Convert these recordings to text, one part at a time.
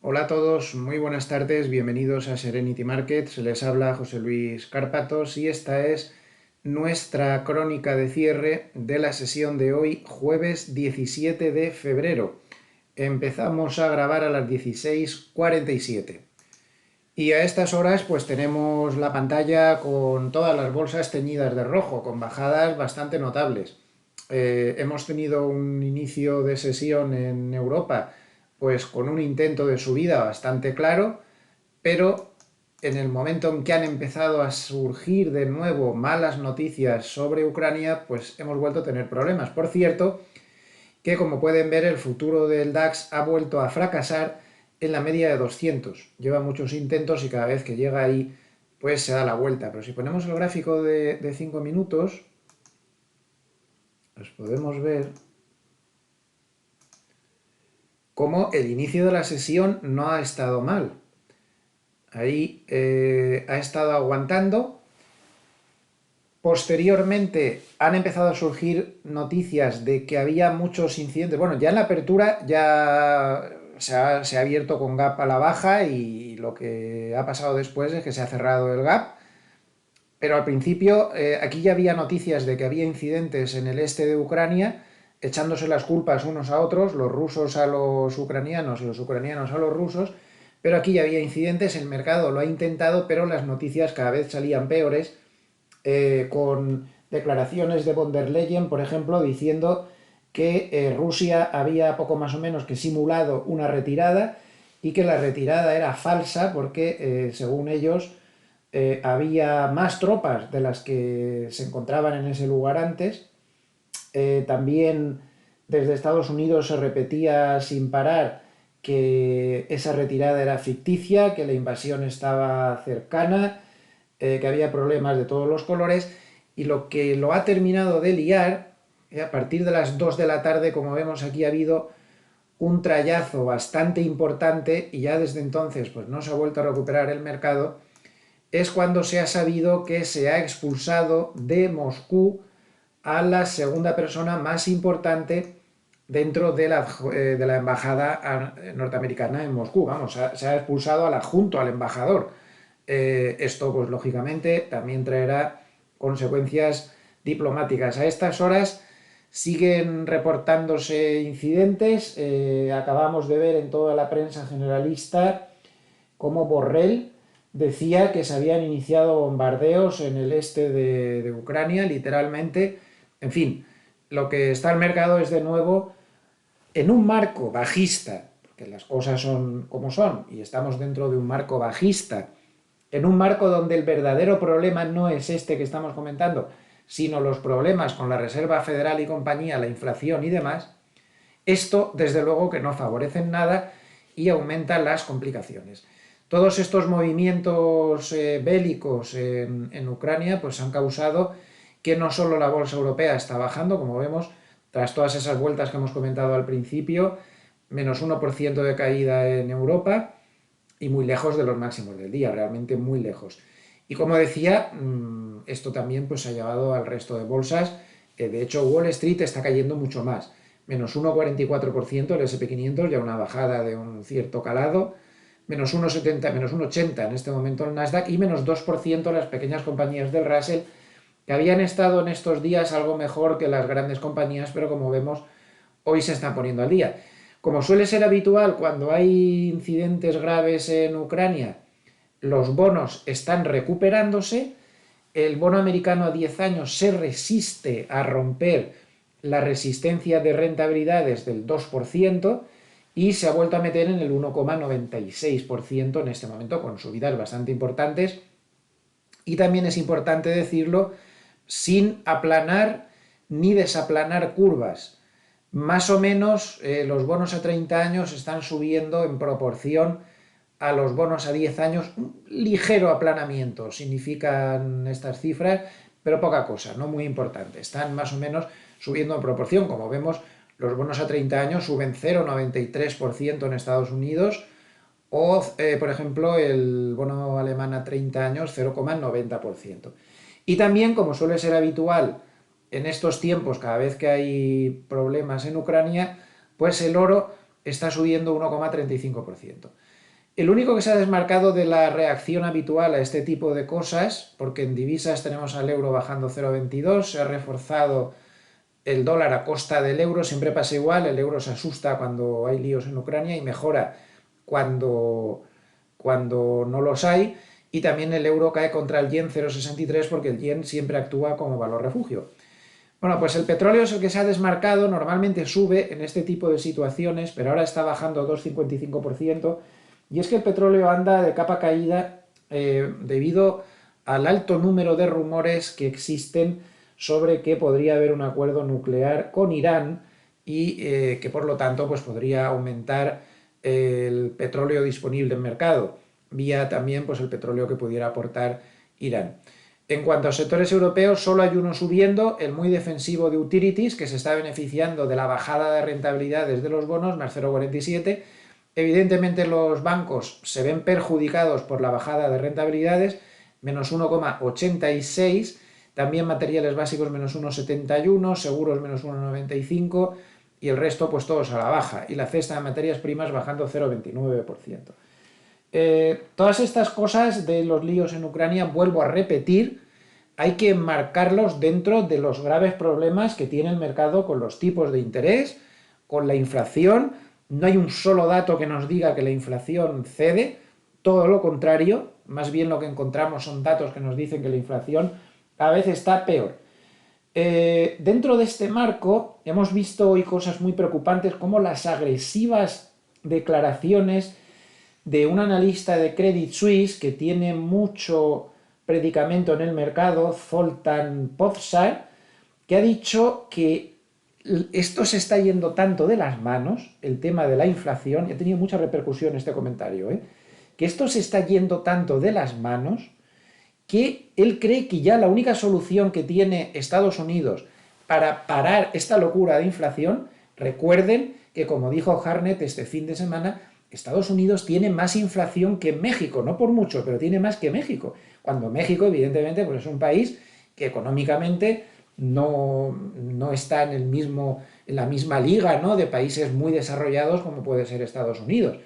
Hola a todos, muy buenas tardes, bienvenidos a Serenity Market. Se les habla José Luis Cárpatos y esta es nuestra crónica de cierre de la sesión de hoy, jueves 17 de febrero. Empezamos a grabar a las 16:47 y a estas horas pues tenemos la pantalla con todas las bolsas teñidas de rojo, con bajadas bastante notables. Hemos tenido un inicio de sesión en Europa pues con un intento de subida bastante claro, pero en el momento en que han empezado a surgir de nuevo malas noticias sobre Ucrania, pues hemos vuelto a tener problemas. Por cierto, que como pueden ver el futuro del DAX ha vuelto a fracasar en la media de 200. Lleva muchos intentos y cada vez que llega ahí pues se da la vuelta. Pero si ponemos el gráfico de 5 minutos, pues podemos ver cómo el inicio de la sesión no ha estado mal. Ahí ha estado aguantando. Posteriormente han empezado a surgir noticias de que había muchos incidentes. Bueno, ya en la apertura ya se ha abierto con gap a la baja y lo que ha pasado después es que se ha cerrado el gap. Pero al principio aquí ya había noticias de que había incidentes en el este de Ucrania, echándose las culpas unos a otros, los rusos a los ucranianos y los ucranianos a los rusos. Pero aquí ya había incidentes, el mercado lo ha intentado, pero las noticias cada vez salían peores, con declaraciones de von der Leyen, por ejemplo, diciendo que Rusia había poco más o menos que simulado una retirada y que la retirada era falsa porque, según ellos, había más tropas de las que se encontraban en ese lugar antes. También desde Estados Unidos se repetía sin parar que esa retirada era ficticia, que la invasión estaba cercana, que había problemas de todos los colores, y lo que lo ha terminado de liar, a partir de las 2 de la tarde, como vemos aquí, ha habido un trayazo bastante importante y ya desde entonces pues no se ha vuelto a recuperar el mercado. Es cuando se ha sabido que se ha expulsado de Moscú a la segunda persona más importante dentro de la embajada norteamericana en Moscú. Vamos, se ha expulsado al adjunto, al embajador. Esto, pues lógicamente, también traerá consecuencias diplomáticas. A estas horas siguen reportándose incidentes. Acabamos de ver en toda la prensa generalista cómo Borrell decía que se habían iniciado bombardeos en el este de Ucrania, literalmente. En fin, lo que está el mercado es de nuevo en un marco bajista, porque las cosas son como son y estamos dentro de un marco bajista, en un marco donde el verdadero problema no es este que estamos comentando, sino los problemas con la Reserva Federal y compañía, la inflación y demás. Esto, desde luego, que no favorece en nada y aumenta las complicaciones. Todos estos movimientos bélicos en Ucrania pues han causado que no solo la bolsa europea está bajando, como vemos, tras todas esas vueltas que hemos comentado al principio, menos 1% de caída en Europa y muy lejos de los máximos del día, realmente muy lejos. Y como decía, esto también pues ha llevado al resto de bolsas. De hecho, Wall Street está cayendo mucho más. Menos 1,44% el SP500, ya una bajada de un cierto calado. Menos 1,70, menos 1,80 en este momento el Nasdaq y menos 2% las pequeñas compañías del Russell, que habían estado en estos días algo mejor que las grandes compañías, pero como vemos, hoy se están poniendo al día. Como suele ser habitual cuando hay incidentes graves en Ucrania, los bonos están recuperándose, el bono americano a 10 años se resiste a romper la resistencia de rentabilidades del 2% y se ha vuelto a meter en el 1,96% en este momento, con subidas bastante importantes. Y también es importante decirlo, sin aplanar ni desaplanar curvas. Más o menos los bonos a 30 años están subiendo en proporción a los bonos a 10 años. Un ligero aplanamiento significan estas cifras, pero poca cosa, no muy importante. Están más o menos subiendo en proporción. Como vemos, los bonos a 30 años suben 0,93% en Estados Unidos, o, por ejemplo, el bono alemán a 30 años 0,90%. Y también, como suele ser habitual en estos tiempos, cada vez que hay problemas en Ucrania, pues el oro está subiendo 1,35%. El único que se ha desmarcado de la reacción habitual a este tipo de cosas, porque en divisas tenemos al euro bajando 0,22, se ha reforzado el dólar a costa del euro, siempre pasa igual, el euro se asusta cuando hay líos en Ucrania y mejora cuando, cuando no los hay, y también el euro cae contra el yen 0,63 porque el yen siempre actúa como valor refugio. Bueno, pues el petróleo es el que se ha desmarcado, normalmente sube en este tipo de situaciones, pero ahora está bajando 2,55%, y es que el petróleo anda de capa caída debido al alto número de rumores que existen sobre que podría haber un acuerdo nuclear con Irán y que por lo tanto pues podría aumentar el petróleo disponible en mercado, vía también pues el petróleo que pudiera aportar Irán. En cuanto a sectores europeos, solo hay uno subiendo, el muy defensivo de Utilities, que se está beneficiando de la bajada de rentabilidades de los bonos, más 0,47. Evidentemente los bancos se ven perjudicados por la bajada de rentabilidades, menos 1,86. También materiales básicos menos 1,71, seguros menos 1,95 y el resto pues todos a la baja. Y la cesta de materias primas bajando 0,29%. Todas estas cosas de los líos en Ucrania, vuelvo a repetir, hay que marcarlos dentro de los graves problemas que tiene el mercado con los tipos de interés, con la inflación. No hay un solo dato que nos diga que la inflación cede, todo lo contrario, más bien lo que encontramos son datos que nos dicen que la inflación cada vez está peor. Dentro de este marco hemos visto hoy cosas muy preocupantes como las agresivas declaraciones de un analista de Credit Suisse que tiene mucho predicamento en el mercado, Zoltán Pozsar, que ha dicho que esto se está yendo tanto de las manos, el tema de la inflación, y ha tenido mucha repercusión este comentario, que esto se está yendo tanto de las manos que él cree que ya la única solución que tiene Estados Unidos para parar esta locura de inflación, recuerden que como dijo Harnett este fin de semana, Estados Unidos tiene más inflación que México, no por mucho, pero tiene más que México. Cuando México, evidentemente, pues es un país que económicamente no está en la misma liga, ¿no?, de países muy desarrollados como puede ser Estados Unidos.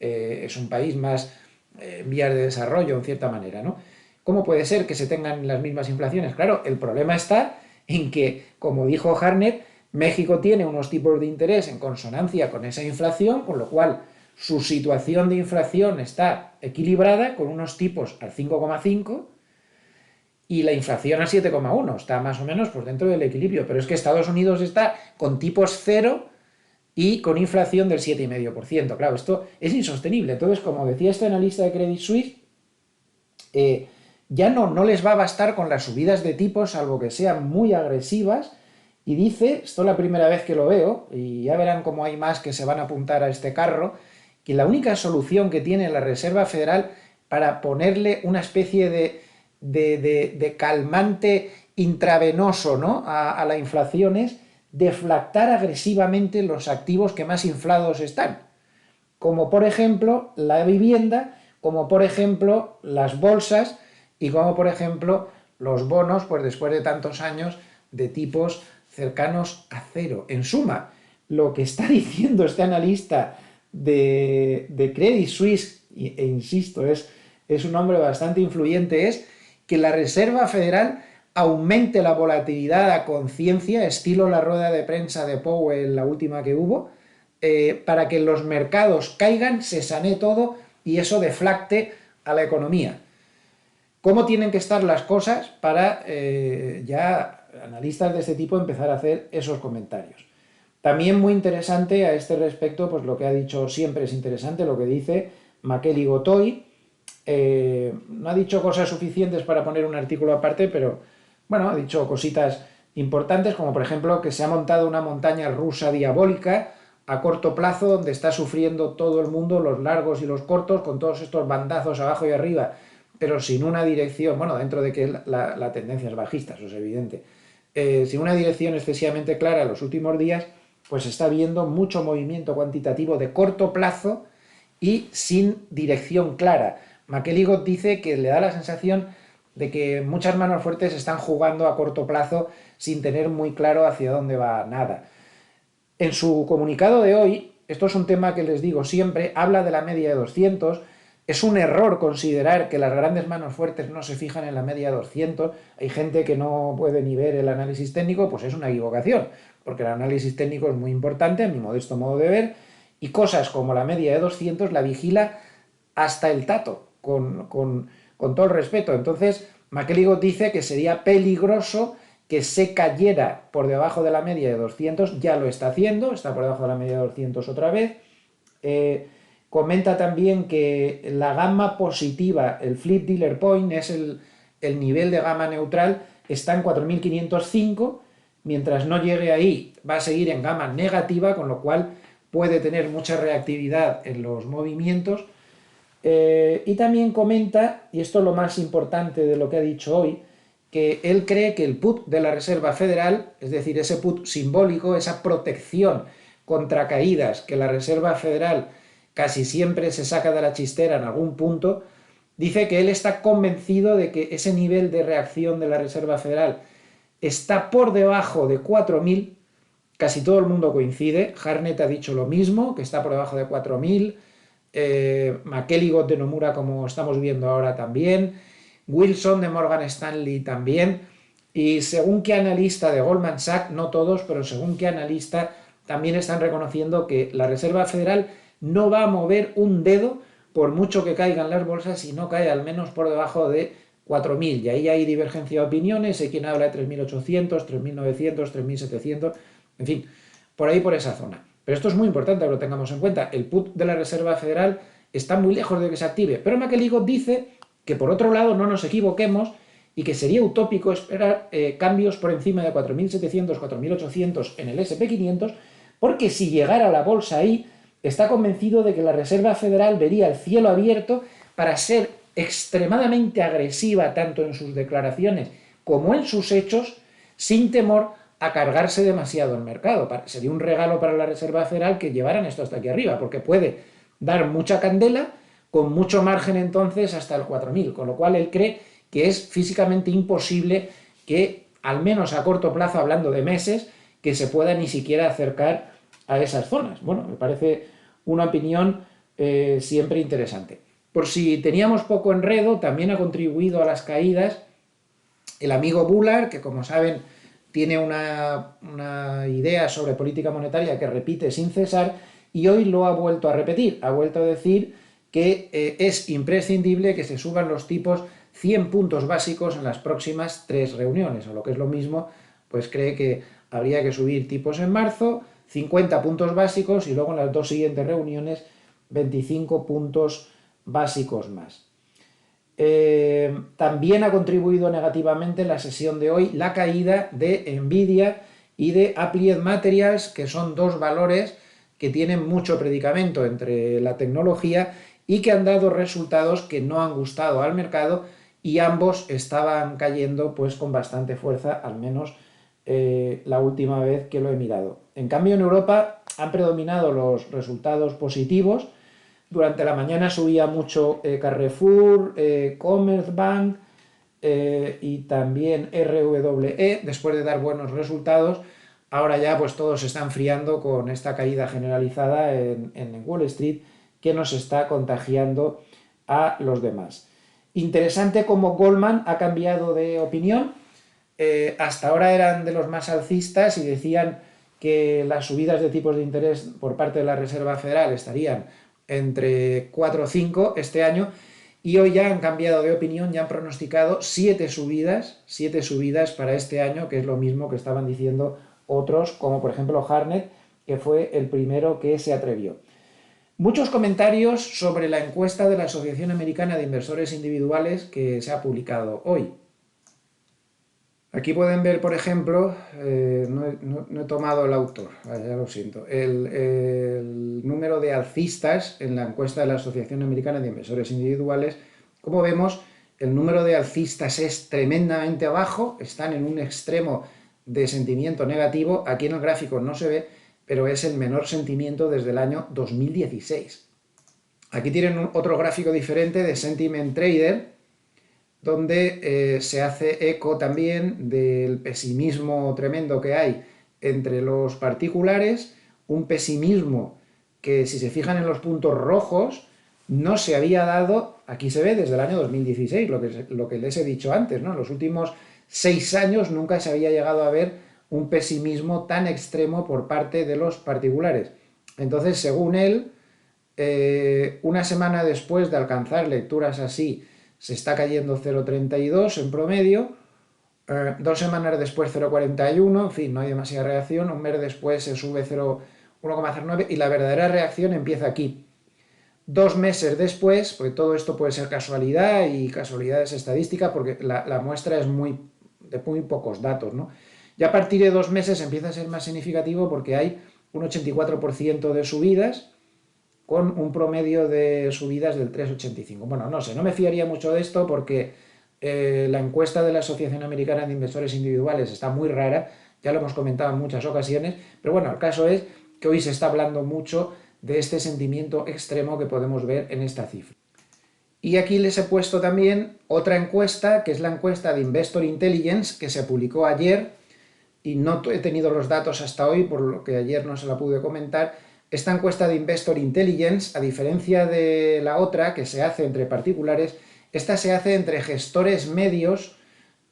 Es un país más en vías de desarrollo, en cierta manera, ¿no? ¿Cómo puede ser que se tengan las mismas inflaciones? Claro, el problema está en que, como dijo Harnett, México tiene unos tipos de interés en consonancia con esa inflación, con lo cual su situación de inflación está equilibrada con unos tipos al 5,5 y la inflación al 7,1. Está más o menos por dentro del equilibrio, pero es que Estados Unidos está con tipos cero y con inflación del 7,5%. Claro, esto es insostenible. Entonces, como decía este analista de Credit Suisse, ya no les va a bastar con las subidas de tipos, salvo que sean muy agresivas, y dice, esto es la primera vez que lo veo, y ya verán cómo hay más que se van a apuntar a este carro, que la única solución que tiene la Reserva Federal para ponerle una especie de calmante intravenoso, ¿no?, a la inflación es deflactar agresivamente los activos que más inflados están, como por ejemplo la vivienda, como por ejemplo las bolsas y como por ejemplo los bonos, pues después de tantos años de tipos cercanos a cero. En suma, lo que está diciendo este analista de Credit Suisse, e insisto, es un hombre bastante influyente, es que la Reserva Federal aumente la volatilidad a conciencia, estilo la rueda de prensa de Powell, la última que hubo, para que los mercados caigan, se sanee todo y eso deflacte a la economía. ¿Cómo tienen que estar las cosas para ya analistas de este tipo empezar a hacer esos comentarios? También muy interesante a este respecto, pues lo que ha dicho siempre es interesante, lo que dice Makely Gotoy. No ha dicho cosas suficientes para poner un artículo aparte, pero bueno, ha dicho cositas importantes, como por ejemplo que se ha montado una montaña rusa diabólica a corto plazo, donde está sufriendo todo el mundo, los largos y los cortos, con todos estos bandazos abajo y arriba, pero sin una dirección, bueno, dentro de que la tendencia es bajista, eso es evidente, sin una dirección excesivamente clara en los últimos días, pues está viendo mucho movimiento cuantitativo de corto plazo y sin dirección clara. McElligott dice que le da la sensación de que muchas manos fuertes están jugando a corto plazo sin tener muy claro hacia dónde va nada. En su comunicado de hoy, esto es un tema que les digo siempre, habla de la media de 200. Es un error considerar que las grandes manos fuertes no se fijan en la media de 200. Hay gente que no puede ni ver el análisis técnico, pues es una equivocación, porque el análisis técnico es muy importante, a mi modesto modo de ver, y cosas como la media de 200 la vigila hasta el tato, con todo el respeto. Entonces, McElligott dice que sería peligroso que se cayera por debajo de la media de 200, ya lo está haciendo, está por debajo de la media de 200 otra vez. Comenta también que la gama positiva, el flip dealer point, es el nivel de gama neutral, está en 4505, mientras no llegue ahí va a seguir en gama negativa, con lo cual puede tener mucha reactividad en los movimientos. Y también comenta, y esto es lo más importante de lo que ha dicho hoy, que él cree que el put de la Reserva Federal, es decir, ese put simbólico, esa protección contra caídas que la Reserva Federal casi siempre se saca de la chistera en algún punto, dice que él está convencido de que ese nivel de reacción de la Reserva Federal está por debajo de 4.000. Casi todo el mundo coincide. Harnett ha dicho lo mismo, que está por debajo de 4.000. McElligott de Nomura, como estamos viendo ahora, también. Wilson de Morgan Stanley también. Y según qué analista de Goldman Sachs, no todos, pero según qué analista, también están reconociendo que la Reserva Federal no va a mover un dedo por mucho que caigan las bolsas y no cae al menos por debajo de 4.000. Y ahí hay divergencia de opiniones, hay quien habla de 3.800, 3.900, 3.700, en fin, por ahí por esa zona. Pero esto es muy importante que lo tengamos en cuenta. El put de la Reserva Federal está muy lejos de que se active. Pero McElligott dice que, por otro lado, no nos equivoquemos y que sería utópico esperar cambios por encima de 4.700, 4.800 en el SP500, porque si llegara la bolsa ahí, está convencido de que la Reserva Federal vería el cielo abierto para ser extremadamente agresiva tanto en sus declaraciones como en sus hechos, sin temor a cargarse demasiado el mercado. Sería un regalo para la Reserva Federal que llevaran esto hasta aquí arriba, porque puede dar mucha candela con mucho margen entonces hasta el 4.000, con lo cual él cree que es físicamente imposible que, al menos a corto plazo, hablando de meses, que se pueda ni siquiera acercar a esas zonas. Bueno, me parece una opinión siempre interesante. Por si teníamos poco enredo, también ha contribuido a las caídas el amigo Bullard, que como saben tiene una idea sobre política monetaria que repite sin cesar, y hoy lo ha vuelto a repetir, ha vuelto a decir que es imprescindible que se suban los tipos 100 puntos básicos en las próximas 3 reuniones, o lo que es lo mismo, pues cree que habría que subir tipos en marzo, 50 puntos básicos, y luego en las 2 siguientes reuniones 25 puntos básicos más. También ha contribuido negativamente en la sesión de hoy la caída de Nvidia y de Applied Materials, que son dos valores que tienen mucho predicamento entre la tecnología y que han dado resultados que no han gustado al mercado, y ambos estaban cayendo pues con bastante fuerza, al menos la última vez que lo he mirado. En cambio, en Europa han predominado los resultados positivos. Durante la mañana subía mucho Carrefour, Commerzbank y también RWE, después de dar buenos resultados. Ahora ya pues todo se está enfriando con esta caída generalizada en Wall Street, que nos está contagiando a los demás. Interesante cómo Goldman ha cambiado de opinión. Hasta ahora eran de los más alcistas y decían que las subidas de tipos de interés por parte de la Reserva Federal estarían entre 4 o 5 este año, y hoy ya han cambiado de opinión, ya han pronosticado 7 subidas para este año, que es lo mismo que estaban diciendo otros, como por ejemplo Harnett, que fue el primero que se atrevió. Muchos comentarios sobre la encuesta de la Asociación Americana de Inversores Individuales que se ha publicado hoy. Aquí pueden ver, por ejemplo, no he tomado el autor, ya lo siento, el número de alcistas en la encuesta de la Asociación Americana de Inversores Individuales. Como vemos, el número de alcistas es tremendamente bajo, están en un extremo de sentimiento negativo. Aquí en el gráfico no se ve, pero es el menor sentimiento desde el año 2016. Aquí tienen otro gráfico diferente de Sentiment Trader, donde se hace eco también del pesimismo tremendo que hay entre los particulares, un pesimismo que si se fijan en los puntos rojos, no se había dado, aquí se ve desde el año 2016, lo que les he dicho antes, ¿no? En los últimos 6 años nunca se había llegado a ver un pesimismo tan extremo por parte de los particulares. Entonces, según él, una semana después de alcanzar lecturas así, se está cayendo 0,32 en promedio, 2 semanas después 0,41, en fin, no hay demasiada reacción, un mes después se sube 1,09 y la verdadera reacción empieza aquí. 2 meses después, porque todo esto puede ser casualidad y casualidad es estadística porque la muestra es de muy pocos datos, ¿no? Ya a partir de 2 meses empieza a ser más significativo porque hay un 84% de subidas con un promedio de subidas del 3,85. Bueno, no sé, no me fiaría mucho de esto porque la encuesta de la Asociación Americana de Inversores Individuales está muy rara, ya lo hemos comentado en muchas ocasiones, pero bueno, el caso es que hoy se está hablando mucho de este sentimiento extremo que podemos ver en esta cifra. Y aquí les he puesto también otra encuesta, que es la encuesta de Investor Intelligence, que se publicó ayer, y no he tenido los datos hasta hoy, por lo que ayer no se la pude comentar. Esta encuesta de Investor Intelligence, a diferencia de la otra, que se hace entre particulares, esta se hace entre gestores medios,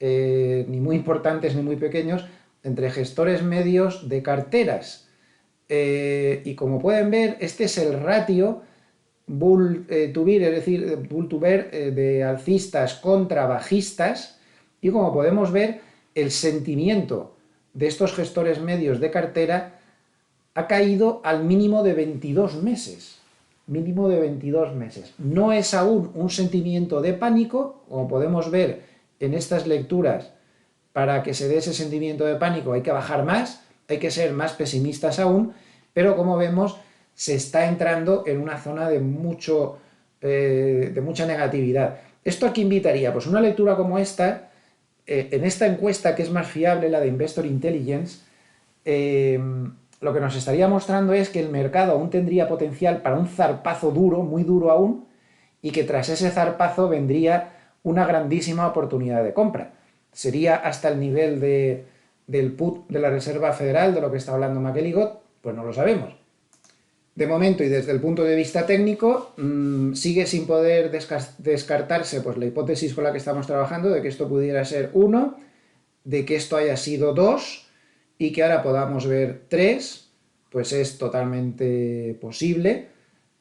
ni muy importantes ni muy pequeños, entre gestores medios de carteras. Y como pueden ver, este es el ratio bull to bear, es decir, bull to bear de alcistas contra bajistas, y como podemos ver, el sentimiento de estos gestores medios de cartera ha caído al mínimo de 22 meses. Mínimo de 22 meses. No es aún un sentimiento de pánico, como podemos ver en estas lecturas. Para que se dé ese sentimiento de pánico hay que bajar más, hay que ser más pesimistas aún, pero como vemos se está entrando en una zona de mucha negatividad. ¿Esto a qué invitaría? Pues una lectura como esta, en esta encuesta que es más fiable, la de Investor Intelligence, lo que nos estaría mostrando es que el mercado aún tendría potencial para un zarpazo duro, muy duro aún, y que tras ese zarpazo vendría una grandísima oportunidad de compra. Sería hasta el nivel del put de la Reserva Federal, de lo que está hablando McElligott, pues no lo sabemos. De momento y desde el punto de vista técnico, sigue sin poder descartarse pues, la hipótesis con la que estamos trabajando de que esto pudiera ser 1, de que esto haya sido 2 y que ahora podamos ver 3, pues es totalmente posible,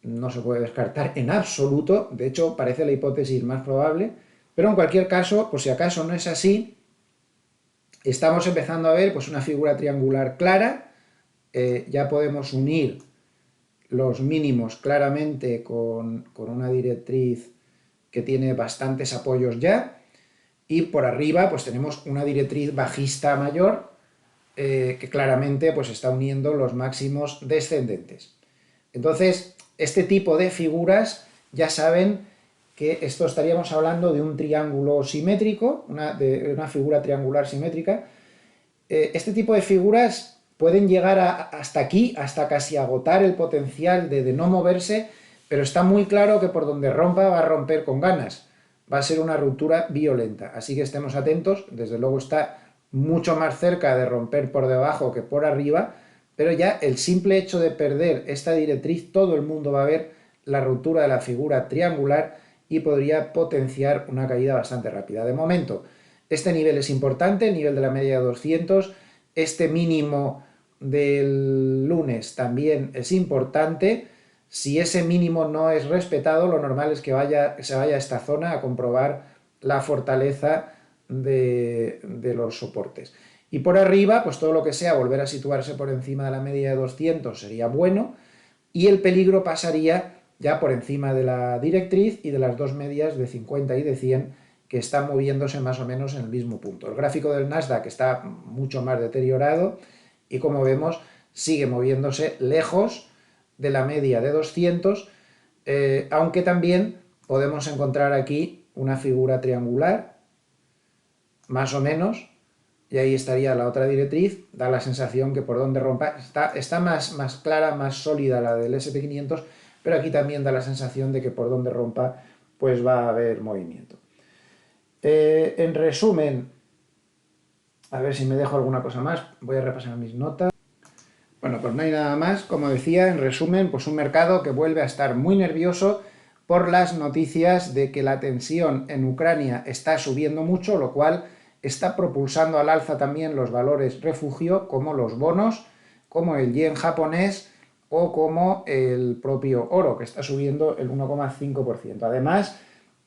no se puede descartar en absoluto, de hecho parece la hipótesis más probable, pero en cualquier caso, por si acaso no es así, estamos empezando a ver pues, una figura triangular clara, ya podemos unir los mínimos claramente con una directriz que tiene bastantes apoyos ya, y por arriba pues tenemos una directriz bajista mayor que claramente pues está uniendo los máximos descendentes. Entonces, este tipo de figuras ya saben que esto estaríamos hablando de un triángulo simétrico, de una figura triangular simétrica. Este tipo de figuras pueden llegar hasta aquí, hasta casi agotar el potencial de no moverse, pero está muy claro que por donde rompa va a romper con ganas. Va a ser una ruptura violenta, así que estemos atentos. Desde luego está mucho más cerca de romper por debajo que por arriba, pero ya el simple hecho de perder esta directriz, todo el mundo va a ver la ruptura de la figura triangular y podría potenciar una caída bastante rápida. De momento, este nivel es importante, el nivel de la media de 200, este mínimo del lunes también es importante. Si ese mínimo no es respetado, lo normal es que se vaya a esta zona a comprobar la fortaleza de los soportes. Y por arriba, pues todo lo que sea volver a situarse por encima de la media de 200 sería bueno, y el peligro pasaría ya por encima de la directriz y de las dos medias de 50 y de 100 que están moviéndose más o menos en el mismo punto. El gráfico del Nasdaq está mucho más deteriorado y como vemos sigue moviéndose lejos de la media de 200, aunque también podemos encontrar aquí una figura triangular, más o menos, y ahí estaría la otra directriz. Da la sensación que por donde rompa está más clara, más sólida la del SP500, pero aquí también da la sensación de que por donde rompa pues va a haber movimiento. En resumen, a ver si me dejo alguna cosa más, voy a repasar mis notas. Bueno, pues no hay nada más. Como decía, en resumen, pues un mercado que vuelve a estar muy nervioso por las noticias de que la tensión en Ucrania está subiendo mucho, lo cual está propulsando al alza también los valores refugio, como los bonos, como el yen japonés o como el propio oro, que está subiendo el 1,5%. Además,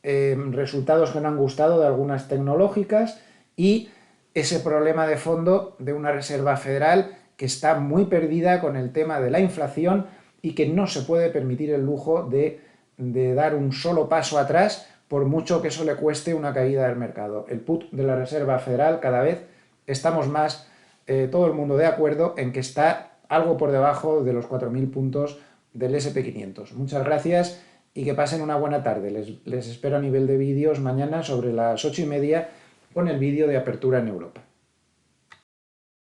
resultados que no han gustado de algunas tecnológicas y ese problema de fondo de una Reserva Federal que está muy perdida con el tema de la inflación y que no se puede permitir el lujo de dar un solo paso atrás por mucho que eso le cueste una caída del mercado. El put de la Reserva Federal cada vez estamos más, todo el mundo de acuerdo en que está algo por debajo de los 4.000 puntos del SP500. Muchas gracias y que pasen una buena tarde. Les espero a nivel de vídeos mañana sobre las 8:30 con el vídeo de apertura en Europa.